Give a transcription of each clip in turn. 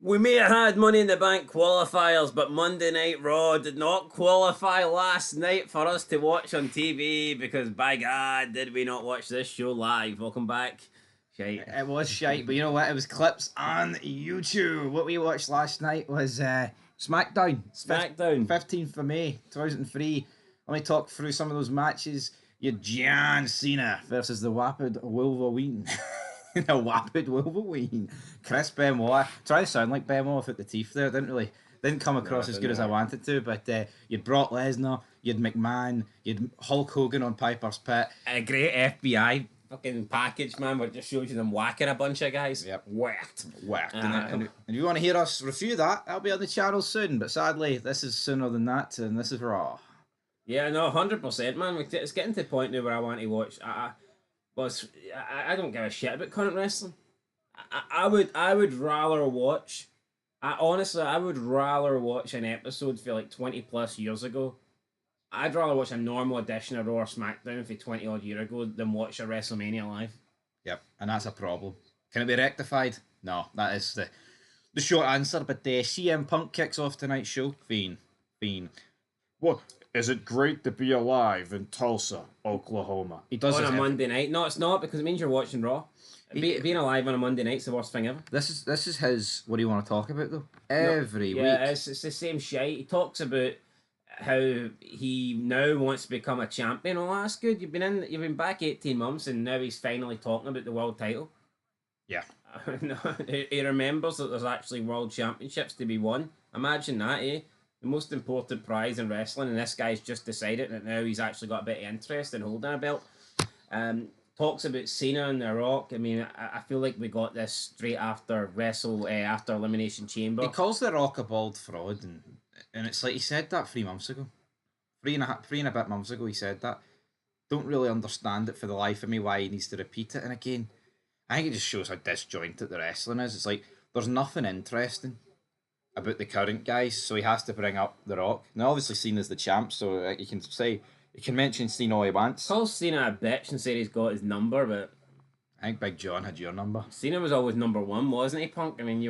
We may have had Money in the Bank qualifiers, but Monday Night Raw did not qualify last night for us to watch on TV because, by God, did we not watch this show live. Welcome back. Shite. It was shite, but you know what? It was clips on YouTube. What we watched last night was SmackDown. SmackDown. 15th of May, 2003. Let me talk through some of those matches. You had John Cena versus the Wapid Wolverine. The Wapid Wolverine. Chris Benoit. Try to sound like Benoit without the teeth there. Didn't come across as good as I wanted to, but you had Brock Lesnar, you had McMahon, you had Hulk Hogan on Piper's Pit. A great FBI fucking package, man, where it just shows you them whacking a bunch of guys. Yep. Whacked. And if you want to hear us review that, that'll be on the channel soon. But sadly, this is sooner than that, and this is Raw. Yeah, no, 100%, man. It's getting to the point now where I want to watch. I don't give a shit about current wrestling. I would rather watch. Honestly, I would rather watch an episode for like 20 plus years ago. I'd rather watch a normal edition of Raw or SmackDown for 20 odd year ago than watch a WrestleMania live. Yep, and that's a problem. Can it be rectified? No, that is the short answer. But CM Punk kicks off tonight's show. Fiend. What? Is it great to be alive in Tulsa, Oklahoma? He does on this a Monday night. No, it's not, because it means you're watching Raw. Being alive on a Monday night's the worst thing ever. This is his. What do you want to talk about though? Every week. Yeah, it's the same shite. He talks about how he now wants to become a champion. Oh, that's good. You've been back 18 months, and now he's finally talking about the world title. Yeah. He remembers that there's actually world championships to be won. Imagine that, eh? The most important prize in wrestling, and this guy's just decided that now he's actually got a bit of interest in holding a belt. Talks about Cena and The Rock. I mean, I feel like we got this straight after after Elimination Chamber. He calls The Rock a bald fraud, and it's like he said that 3 months ago. Three and a bit months ago he said that. Don't really understand it for the life of me why he needs to repeat it. And again, I think it just shows how disjointed the wrestling is. It's like there's nothing interesting about the current guys, so he has to bring up The Rock. Now, obviously, Cena's the champ, so you can mention Cena all he wants. Calls Cena a bitch and said he's got his number, but I think Big John had your number. Cena was always number one, wasn't he, Punk? I mean, you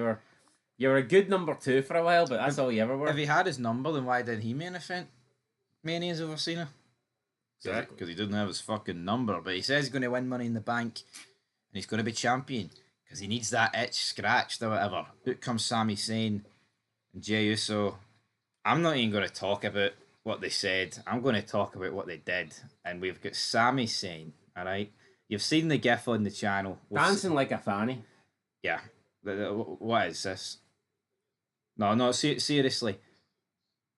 were a good number two for a while, but that's all you ever were. If he had his number, then why didn't he main event Manias over Cena? Exactly. Because he didn't have his fucking number, but he says he's going to win Money in the Bank, and he's going to be champion because he needs that itch scratched or whatever. Out comes Sami Zayn and Jey Uso. I'm not even going to talk about what they said. I'm going to talk about what they did. And we've got Sami Zayn, alright? You've seen the gif on the channel. Dancing like a fanny. Yeah. What is this? No, seriously.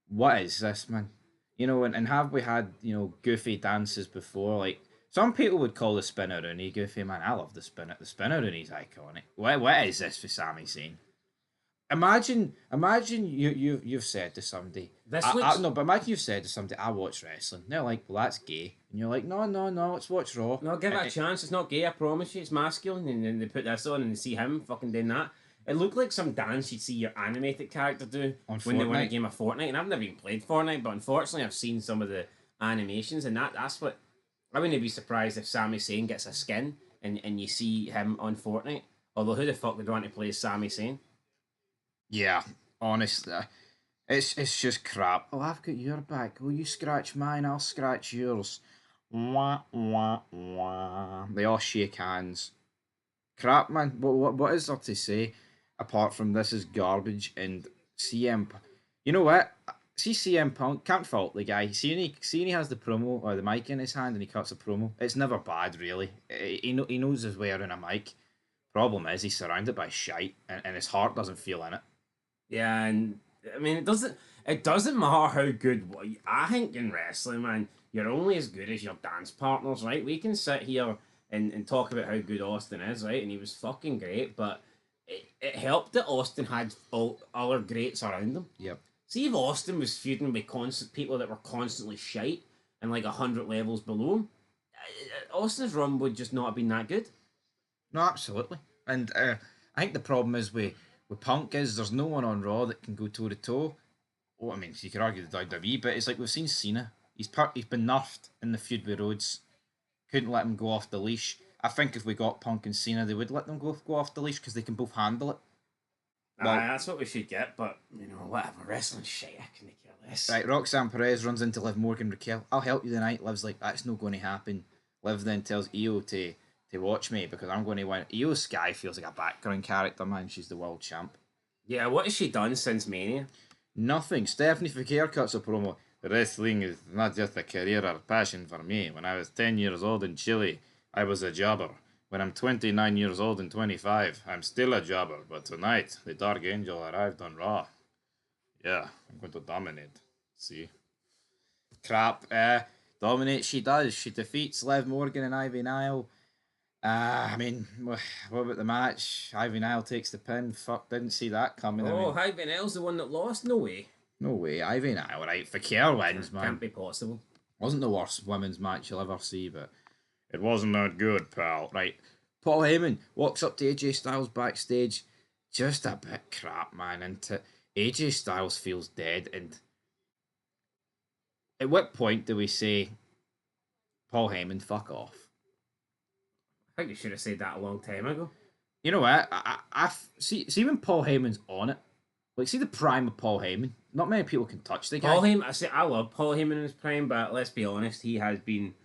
What is this, man? You know, and have we had, goofy dances before? Like, some people would call the spinner-rooney goofy, man. I love the spinner. The spinner-rooney's iconic. What is this for Sami Zayn? Imagine you've said to somebody. Imagine you've said to somebody, I watch wrestling. They're like, well, that's gay, and you're like, no, let's watch Raw. No, give it a chance. It's not gay, I promise you. It's masculine, and then they put this on and they see him fucking doing that. It looked like some dance you'd see your animated character do when they win a game of Fortnite. And I've never even played Fortnite, but unfortunately, I've seen some of the animations, and that's what I wouldn't be surprised if Sami Zayn gets a skin and you see him on Fortnite. Although, who the fuck would want to play as Sami Zayn? Yeah, honestly, it's just crap. Oh, I've got your back. Will you scratch mine? I'll scratch yours. Wah, wah, wah. They all shake hands. Crap, man. What is there to say apart from this is garbage and CM? You know what? See CM Punk, can't fault the guy. See he has the promo or the mic in his hand and he cuts a promo. It's never bad, really. He knows his way around a mic. Problem is he's surrounded by shite and his heart doesn't feel in it. Yeah, and I mean it doesn't matter how good. I think in wrestling, man, you're only as good as your dance partners, right? We can sit here and talk about how good Austin is, right? And he was fucking great, but it helped that Austin had all other greats around him. Yep. See if Austin was feuding with people that were constantly shite and like 100 levels below him, Austin's run would just not have been that good. No, absolutely. And I think the problem is with Punk is there's no one on Raw that can go toe to toe. Oh, I mean, you could argue the WWE, but it's like we've seen Cena. He's been nerfed in the feud with Rhodes. Couldn't let him go off the leash. I think if we got Punk and Cena, they would let them go off the leash because they can both handle it. That's what we should get, but, whatever. Wrestling shit, I couldn't care less. Right, Roxanne Perez runs into Liv Morgan Raquel. I'll help you tonight. Liv's like, that's not going to happen. Liv then tells Io to watch me because I'm going to win. Io Sky feels like a background character, man. She's the world champ. Yeah, what has she done since Mania? Nothing. Stephanie Fakir cuts a promo. Wrestling is not just a career or passion for me. When I was 10 years old in Chile, I was a jobber. When I'm 29 years old and 25, I'm still a jobber. But tonight, the Dark Angel arrived on Raw. Yeah, I'm going to dominate. See? Crap. Dominate she does. She defeats Liv Morgan and Ivy Nile. What about the match? Ivy Nile takes the pin. Fuck, didn't see that coming. Ivy Nile's the one that lost? No way. No way. Ivy Nile, right? Fakir wins, man. Can't be possible. Wasn't the worst women's match you'll ever see, but it wasn't that good, pal. Right. Paul Heyman walks up to AJ Styles backstage. Just a bit crap, man. And AJ Styles feels dead. And at what point do we say, Paul Heyman, fuck off? I think you should have said that a long time ago. You know what? I see when Paul Heyman's on it. Like, see the prime of Paul Heyman. Not many people can touch the guy. Paul Heyman, I love Paul Heyman in his prime, but let's be honest, he has been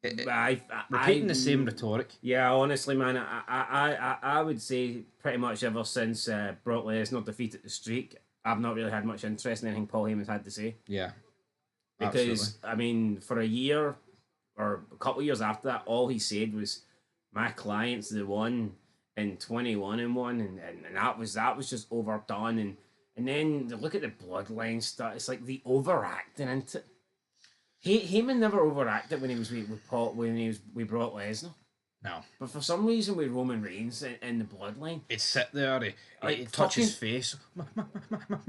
repeating the same rhetoric. Yeah, honestly, man, I would say pretty much ever since Brock Lesnar defeated the Streak, I've not really had much interest in anything Paul Heyman's had to say. Yeah, because absolutely. For a year or a couple of years after that, all he said was, "My client's the one in 21-1," and that was just overdone. And then look at the bloodline stuff. It's like the overacting into it. Heyman never overacted when he was with Paul, when he was with Brock Lesnar. No. But for some reason with Roman Reigns in the bloodline, he'd sit there, he'd touch his face.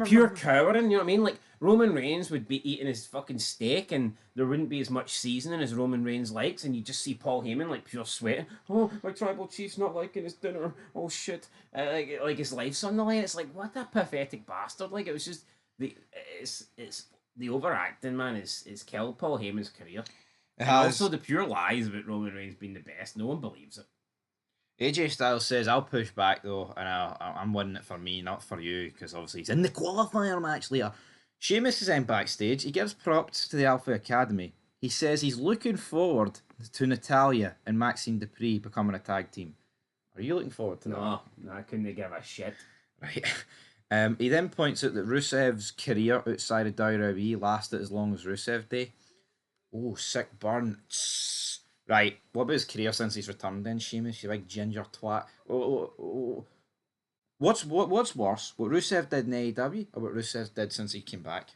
Pure cowering, you know what I mean? Like, Roman Reigns would be eating his fucking steak and there wouldn't be as much seasoning as Roman Reigns likes, and you just see Paul Heyman like pure sweating. Oh, my tribal chief's not liking his dinner. Oh shit. Like his life's on the line. It's like, what a pathetic bastard. Like, it was just it's the overacting, man, is killed Paul Heyman's career. And also the pure lies about Roman Reigns being the best. No one believes it. AJ Styles says, I'll push back though, and I'm winning it for me, not for you, because obviously he's in the qualifier match later. Sheamus is in backstage. He gives props to the Alpha Academy. He says he's looking forward to Natalya and Maxine Dupree becoming a tag team. Are you looking forward to that? No, I couldn't give a shit. Right. He then points out that Rusev's career outside of WWE lasted as long as Rusev Day. Oh, sick burn. Right, what about his career since he's returned then, Sheamus? You big ginger twat. What's worse? What Rusev did in AEW or what Rusev did since he came back?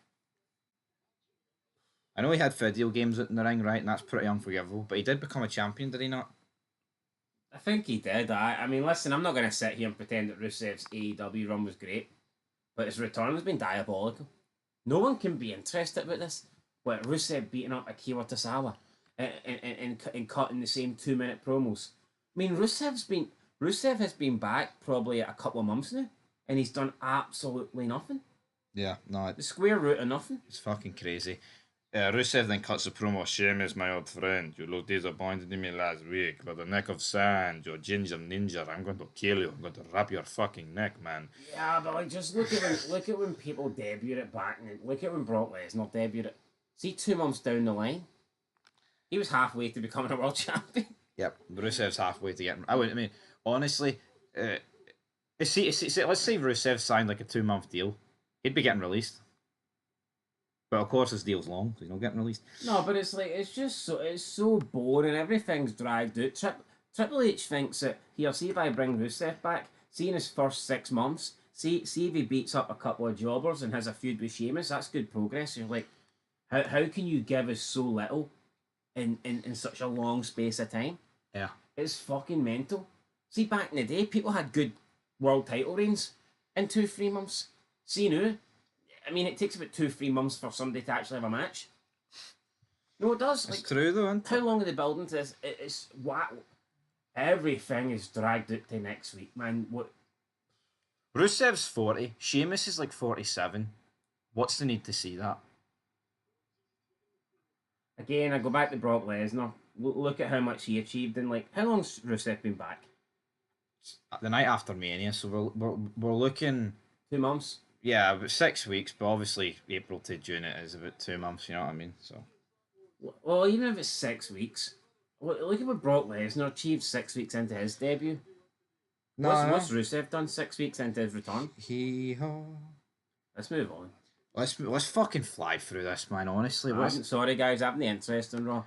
I know he had video games out in the ring, right, and that's pretty unforgivable, but he did become a champion, did he not? I think he did. I mean, listen, I'm not going to sit here and pretend that Rusev's AEW run was great, but his return has been diabolical. No one can be interested about this. What, Rusev beating up Akira Tozawa and cutting the same 2-minute promos. I mean, Rusev has been back probably a couple of months now, and he's done absolutely nothing. Yeah, no. The square root of nothing. It's fucking crazy. Rusev then cuts the promo. Sheamus, my old friend, you looked disappointed in me last week, but the neck of sand, your ginger ninja, I'm going to kill you. I'm going to wrap your fucking neck, man. Yeah, but like, just look at when people debut it back, and look at when Brock Lesnar debuted it. See, 2 months down the line, he was halfway to becoming a world champion. Yep, Rusev's halfway to getting. I mean, honestly, let's say Rusev signed like a 2-month deal, he'd be getting released. But of course, his deal's long, so he's not getting released. No, but it's like it's so boring. Everything's dragged out. Triple H thinks that see if I bring Rusev back, see in his first 6 months, see if he beats up a couple of jobbers and has a feud with Sheamus, that's good progress. You're like, how can you give us so little in such a long space of time? Yeah. It's fucking mental. See, back in the day, people had good world title reigns in 2-3 months. See now, I mean, it takes about 2-3 months for somebody to actually have a match. No, it does. It's true though, isn't it? How long are they building to this? It's wow. Everything is dragged out to next week, man. What? Rusev's 40. Sheamus is like 47. What's the need to see that? Again, I go back to Brock Lesnar. Look at how much he achieved in, like, how long's Rusev been back? the night after Mania, so we're looking. 2 months. Yeah, about 6 weeks, but obviously April to June it is about 2 months. You know what I mean? So. Well, even if it's 6 weeks, look at what Brock Lesnar achieved 6 weeks into his debut. What's Rusev done 6 weeks into his return? Let's move on. Let's fucking fly through this, man. Honestly, sorry guys, I haven't the interest in Raw.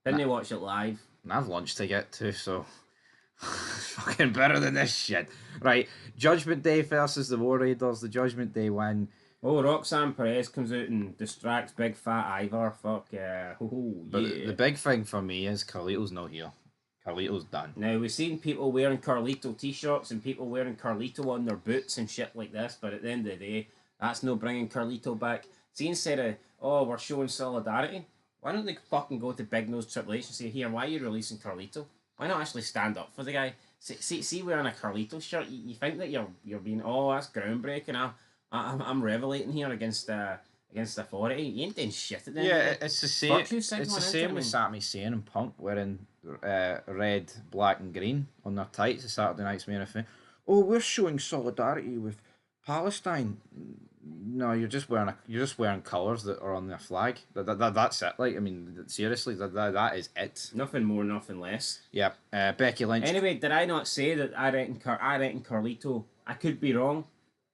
Didn't watch it live. I have lunch to get to, so fucking better than this shit. Right, Judgment Day versus the War Raiders. The Judgment Day win. Oh, Roxanne Perez comes out and distracts Big Fat Ivor. Fuck yeah. But the big thing for me is Carlito's not here. Carlito's done. Now, we've seen people wearing Carlito t-shirts and people wearing Carlito on their boots and shit like this, but at the end of the day, that's no bringing Carlito back. See, instead of, we're showing solidarity, why don't they fucking go to Big Nose Triple H and say, here, why are you releasing Carlito? Why not actually stand up for the guy? See wearing a Carlito shirt, you think that you're being, that's groundbreaking. I'm revelating here against authority. You ain't doing shit at the end. Yeah, it's the same. It's the same with Sami Zayn and Punk wearing red, black, and green on their tights at Saturday night's main event. Oh, we're showing solidarity with Palestine. No, you're just wearing colours that are on their flag. That's it. Like, I mean, seriously, that is it. Nothing more, nothing less. Yeah. Becky Lynch. Anyway, did I not say that I reckon Carlito? I could be wrong.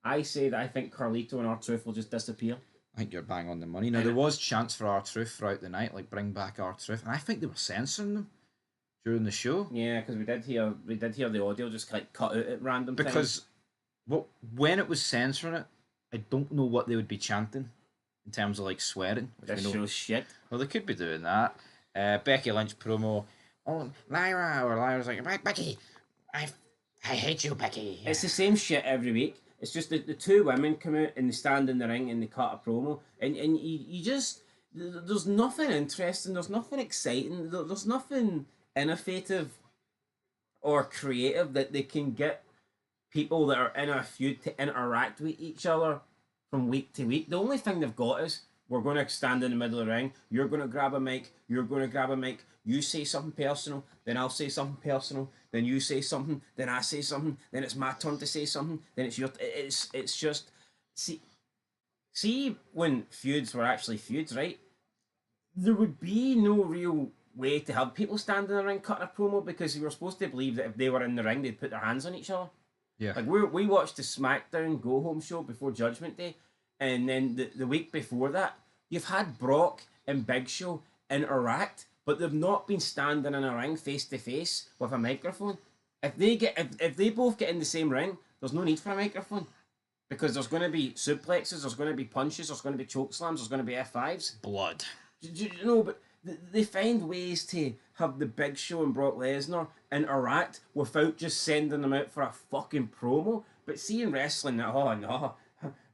I say that I think Carlito and R-Truth will just disappear. I think you're bang on the money. Now, there was chance for R-Truth throughout the night, like bring back R-Truth, and I think they were censoring them during the show. Yeah, because we did hear the audio just like cut out at random times. Because when it was censoring it, I don't know what they would be chanting in terms of like swearing. This show's shit. Well, they could be doing that. Becky Lynch promo. Oh, Lyra's like, Becky, I hate you, Becky. It's the same shit every week. It's just the two women come out and they stand in the ring and they cut a promo. And you just... There's nothing interesting. There's nothing exciting. There's nothing innovative or creative that they can get people that are in a feud to interact with each other from week to week. The only thing they've got is, we're going to stand in the middle of the ring. You're going to grab a mic. You're going to grab a mic. You say something personal. Then I'll say something personal. Then you say something. Then I say something. Then it's my turn to say something. Then it's your... It's just... See when feuds were actually feuds, right? There would be no real way to have people stand in the ring cutting a promo, because you were supposed to believe that if they were in the ring, they'd put their hands on each other. Yeah. Like, we watched the SmackDown Go Home show before Judgment Day, and then the week before that, you've had Brock and Big Show interact, but they've not been standing in a ring face to face with a microphone. If they both get in the same ring, there's no need for a microphone, because there's going to be suplexes, there's going to be punches, there's going to be choke slams, there's going to be F5s. Blood. You know, but they find ways to have the Big Show and Brock Lesnar interact without just sending them out for a fucking promo. But seeing wrestling,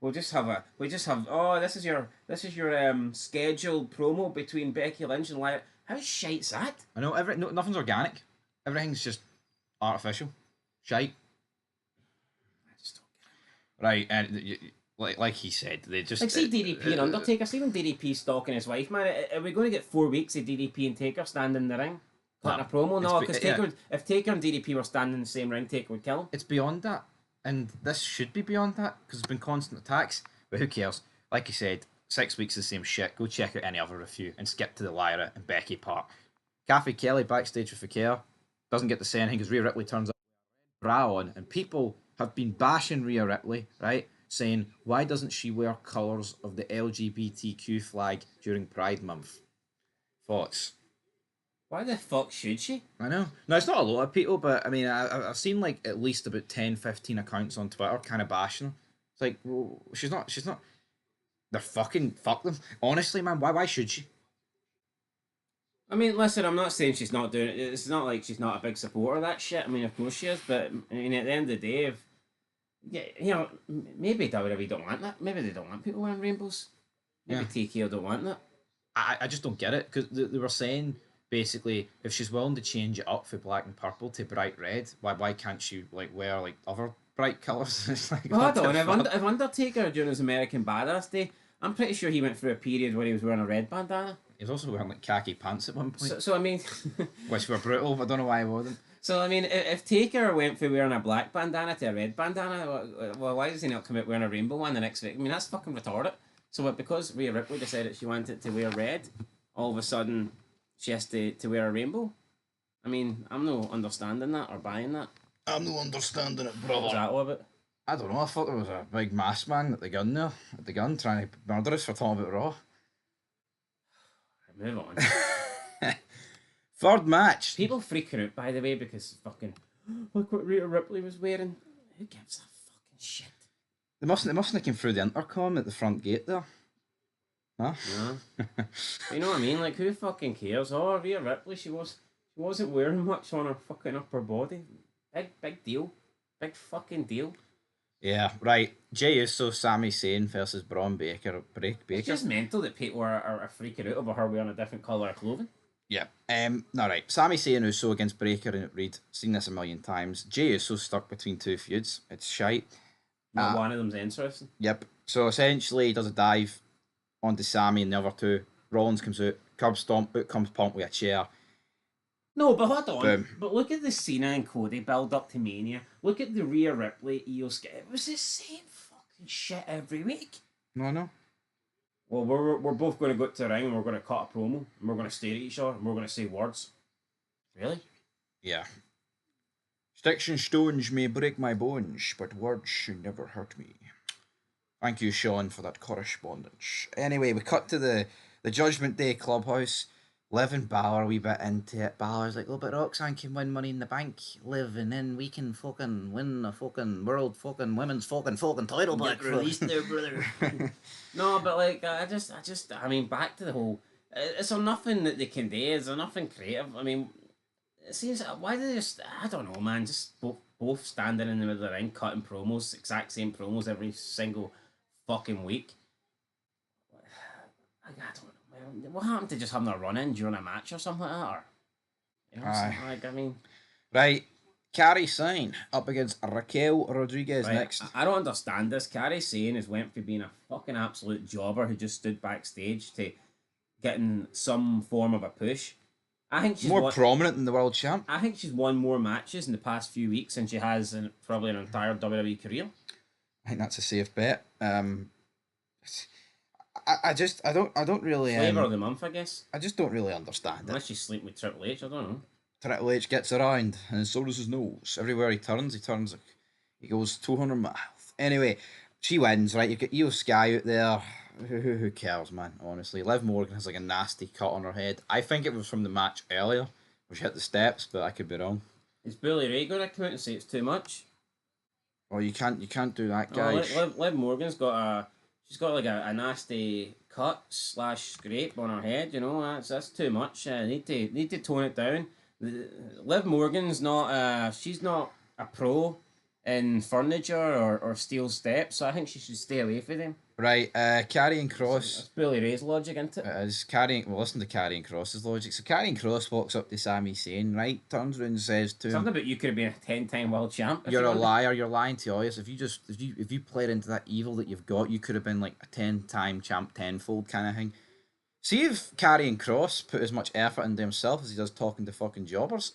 we'll just have this is your scheduled promo between Becky Lynch and Lyra. How shite's that? I know nothing's organic. Everything's just artificial. Shite. I just don't get it. Right, and like he said, they just... Like, see DDP and Undertaker, see when DDP stalking his wife, man, are we going to get 4 weeks of DDP and Taker standing in the ring? Cutting a promo? No, because if Taker and DDP were standing in the same ring, Taker would kill him. It's beyond that, and this should be beyond that, because there's been constant attacks, but who cares? Like you said, 6 weeks of the same shit. Go check out any other review and skip to the Lyra and Becky part. Kathy Kelly backstage with Fakir doesn't get to say anything because Rhea Ripley turns up with a bra on, and people have been bashing Rhea Ripley, right? Saying, why doesn't she wear colours of the LGBTQ flag during Pride Month? Thoughts? Why the fuck should she? I know. No, it's not a lot of people, but I mean, I've seen like at least about 10, 15 accounts on Twitter kind of bashing her. It's like, well, she's not. They're fucking, fuck them. Honestly, man, why should she? I mean, listen, I'm not saying she's not doing it. It's not like she's not a big supporter of that shit. I mean, of course she is, but I mean, at the end of the day, maybe WWE don't want that. Maybe they don't want people wearing rainbows. Maybe TKO don't want that. I just don't get it, because they were saying, basically, if she's willing to change it up from black and purple to bright red, why can't she like wear like other bright colours? It's like, well, I don't know. If Undertaker during his American Badass Day, I'm pretty sure he went through a period where he was wearing a red bandana. He was also wearing like khaki pants at one point. So I mean, which were brutal. I don't know why I wore them. So I mean, if Taker went from wearing a black bandana to a red bandana, well, why does he not come out wearing a rainbow one the next week? I mean, that's fucking retarded. So because Rhea Ripley decided she wanted to wear red, all of a sudden she has to wear a rainbow. I mean, I'm no understanding that or buying that. I'm no understanding it, What brother. was that all about? I don't know. I thought there was a big masked man at the gun there, trying to murder us for talking about Raw. Move on. Third match. People freaking out, by the way, because fucking look what Rhea Ripley was wearing. Who gives a fucking shit? They mustn't have come through the intercom at the front gate there. Huh? No. You know what I mean? Like, who fucking cares? Oh, Rhea Ripley, she wasn't wearing much on her fucking upper body. Big deal. Big fucking deal. Yeah, right. Jey Uso, Sami Zayn versus Braun Baker. It's just mental that people are freaking out over her wearing a different colour of clothing. Yeah. No, right. Sami Zayn Uso against Breaker and Reed. Seen this a million times. Jey Uso stuck between two feuds. It's shite. Not one of them's interesting. Yep. So essentially, he does a dive onto Sami and the other two. Rollins comes out, curb stomp, out comes Punk with a chair. No, but hold on. Boom. But look at the Cena and Cody build up to Mania. Look at the Rhea Ripley Io Sky. It was the same fucking shit every week. No. Well, we're both going to go to the ring and we're going to cut a promo and we're going to stare at each other and we're going to say words. Really? Yeah. Sticks and stones may break my bones, but words should never hurt me. Thank you, Sean, for that correspondence. Anyway, we cut to the Judgment Day clubhouse. Liv and Balor a wee bit into it. Balor's like, oh, but Roxanne can win Money in the Bank. Liv, and then we can fucking win a fucking world fucking women's fucking title back. Released there, brother. No, but like, I mean, back to the whole, is there nothing that they can do? Is there nothing creative? I mean, it seems, why do they just, I don't know, man, just both standing in the middle of the ring, cutting promos, exact same promos every single fucking week. I don't know. What happened to just having a run-in during a match or something like that? Or, you know, something like, I mean... Right, Karrion up against Raquel Rodriguez next. I don't understand this. Karrion has went from being a fucking absolute jobber who just stood backstage to getting some form of a push. I think she's more prominent than the world champ. I think she's won more matches in the past few weeks than she has in probably an entire WWE career. I think that's a safe bet. I don't really Flavor of the month, I guess. I just don't really understand Unless she's sleeping with Triple H, I don't know. Triple H gets around, and so does his nose. Everywhere he turns like he goes 200 miles. Anyway, she wins, right? You've got Io Sky out there. Who cares, man? Honestly, Liv Morgan has like a nasty cut on her head. I think it was from the match earlier, where she hit the steps, but I could be wrong. Is Billy Ray going to come out and say it's too much? Oh, you can't do that, guys. Liv Morgan's got she's got like a nasty cut / scrape on her head. You know, that's too much. Need to tone it down. Liv Morgan's not she's not a pro in furniture or steel steps, so I think she should stay away from them. Right, Karrion Kross. That's Billy Ray's logic, isn't it? Listen to Karrion Kross's logic. So Karrion Kross walks up to Sami Zayn, right? Turns around and says to him, something about you could have been a 10-time world champ. You're a liar. You're lying to us. If you played into that evil that you've got, you could have been like a 10-time champ, tenfold kind of thing. See if Karrion Kross put as much effort into himself as he does talking to fucking jobbers,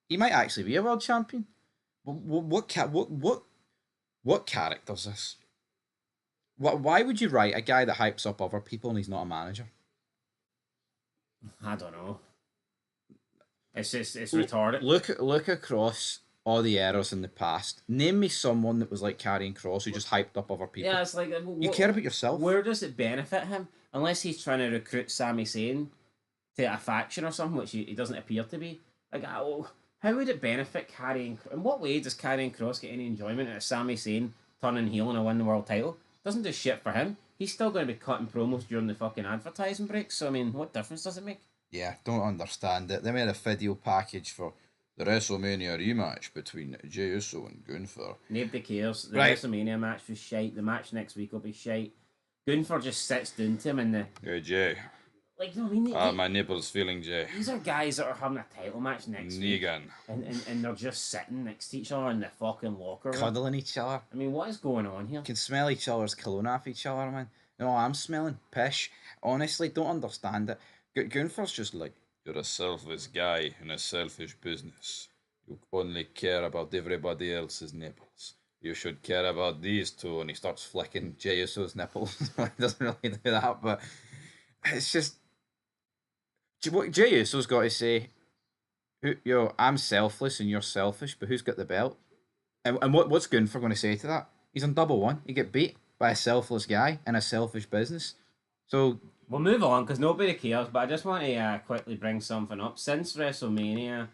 he might actually be a world champion. What character's this? Why would you write a guy that hypes up other people and he's not a manager? I don't know. It's retarded. Look across all the errors in the past. Name me someone that was like Karrion Kross who just hyped up other people. Yeah, it's like you care about yourself. Where does it benefit him? Unless he's trying to recruit Sami Zayn to a faction or something, which he doesn't appear to be. Like, how would it benefit Karrion? In what way does Karrion Kross get any enjoyment out of Sami Zayn turning heel and winning the world title? Doesn't do shit for him. He's still going to be cutting promos during the fucking advertising breaks. So I mean, what difference does it make? Yeah, don't understand it. They made a video package for the WrestleMania rematch between Jey Uso and Gunther. Nobody cares. The Right. WrestleMania match was shite. The match next week will be shite. Gunther just sits down to him and Hey, Jay. like, no, I mean, My nipple's feeling, Jay. these are guys that are having a title match next week. Negan. And they're just sitting next to each other in the fucking locker room. Cuddling each other. I mean, what is going on here? Can smell each other's cologne off each other, man. No, I'm smelling pish. Honestly, don't understand it. Gunther's just like, You're a selfless guy in a selfish business. You only care about everybody else's nipples. You should care about these two. And he starts flicking Jey Uso's nipples. He doesn't really do that, but it's just what Jey Uso's got to say. Yo, I'm selfless and you're selfish, but who's got the belt? And what's Gunther going to say to that? He's on double one. You get beat by a selfless guy in a selfish business. So we'll move on because nobody cares. But I just want to quickly bring something up. Since WrestleMania,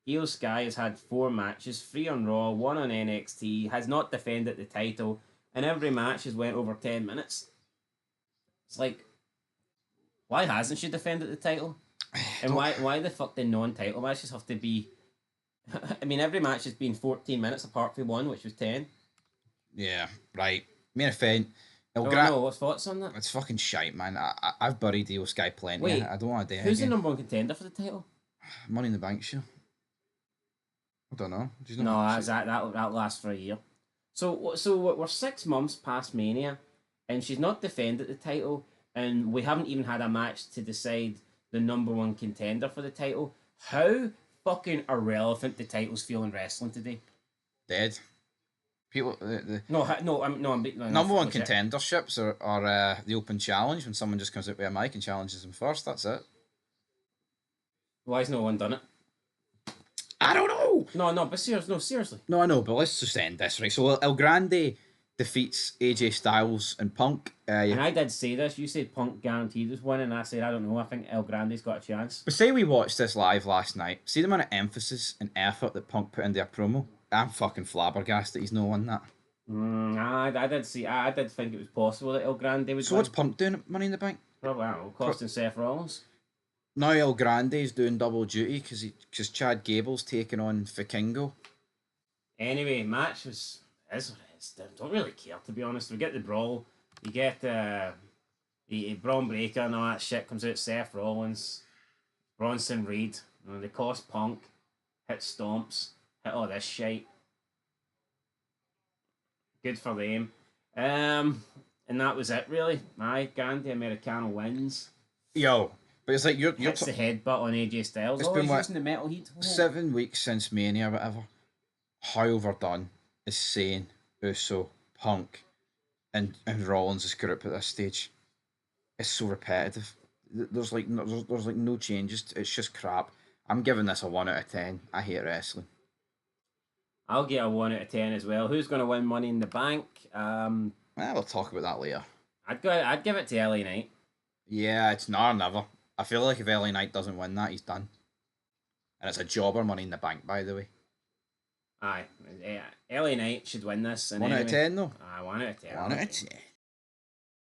Io Sky has had 4 matches: 3 on Raw, 1 on NXT. Has not defended the title, and every match has went over 10 minutes. It's like, why hasn't she defended the title? And why the fuck the non-title matches have to be? I mean, every match has been 14 minutes apart from one, which was 10. Yeah, right. Main event. No, what's thoughts on that? It's fucking shite, man. I've buried Io Sky plenty. Wait, I don't want to do it who's again. the number 1 contender for the title? Money in the Bank show. I don't know. That lasts for a year. So we're 6 months past Mania, and she's not defended the title, and we haven't even had a match to decide the number 1 contender for the title. How fucking irrelevant the titles feel in wrestling today? Dead. People. I'm Number 1 contenderships are the open challenge when someone just comes out with a mic and challenges them first. That's it. Why has no one done it? I don't know. No, but seriously. No, I know, but let's just end this, right? So El Grande defeats AJ Styles and Punk. And I did say this. You said Punk guaranteed was winning, and I said, I don't know. I think El Grande's got a chance. But say we watched this live last night. See the amount of emphasis and effort that Punk put into a promo. I'm fucking flabbergasted he's no won that. I did see. I did think it was possible that El Grande would. So what's Punk doing at Money in the Bank? Probably, I don't know, costing Seth Rollins. Now El Grande's doing double duty because Chad Gable's taking on Vikingo. Anyway, match is what it is. Don't really care, to be honest. We get the brawl. You get the Braun Breaker and all that shit comes out. Seth Rollins, Bronson Reed. They cost Punk, hit stomps, hit all this shit. Good for them. And that was it, really. Grande Americano wins. Yo, but it's like you're hits the headbutt on AJ Styles. It's been using the metal heat. 7 weeks since Mania, or whatever. How overdone is Zayn, Uso, Punk, and Rollins' group at this stage? It's so repetitive. There's no changes. It's just crap. I'm giving this a 1 out of 10. I hate wrestling. I'll get a 1 out of 10 as well. Who's going to win Money in the Bank? We'll talk about that later. I'd give it to LA Knight. Yeah, it's now or never. I feel like if LA Knight doesn't win that, he's done. And it's a jobber Money in the Bank, by the way. Aye. LA Knight should win this. 1 out of 10, though? Aye, 1 out of 10. 1 out of 10.